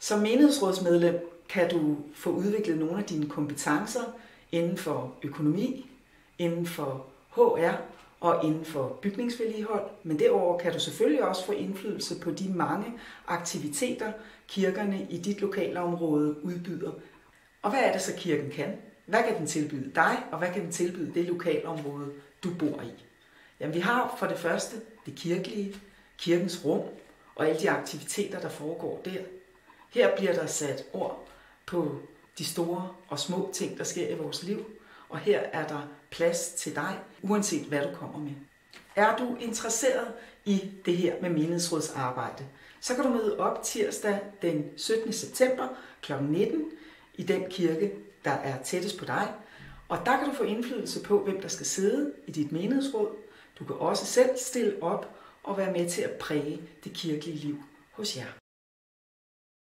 Som menighedsrådsmedlem kan du få udviklet nogle af dine kompetencer inden for økonomi, inden for HR og inden for bygningsvedligehold, men derover kan du selvfølgelig også få indflydelse på de mange aktiviteter, kirkerne i dit lokalområde udbyder. Og hvad er det så kirken kan? Hvad kan den tilbyde dig, og hvad kan den tilbyde det lokalområde, du bor i? Jamen, vi har for det første det kirkelige, kirkens rum og alle de aktiviteter, der foregår der. Her bliver der sat ord på de store og små ting, der sker i vores liv, og her er der plads til dig, uanset hvad du kommer med. Er du interesseret i det her med menighedsrådsarbejde, så kan du møde op tirsdag den 17. september kl. 19 i den kirke, der er tættest på dig, og der kan du få indflydelse på, hvem der skal sidde i dit menighedsråd. Du kan også selv stille op og være med til at præge det kirkelige liv hos jer.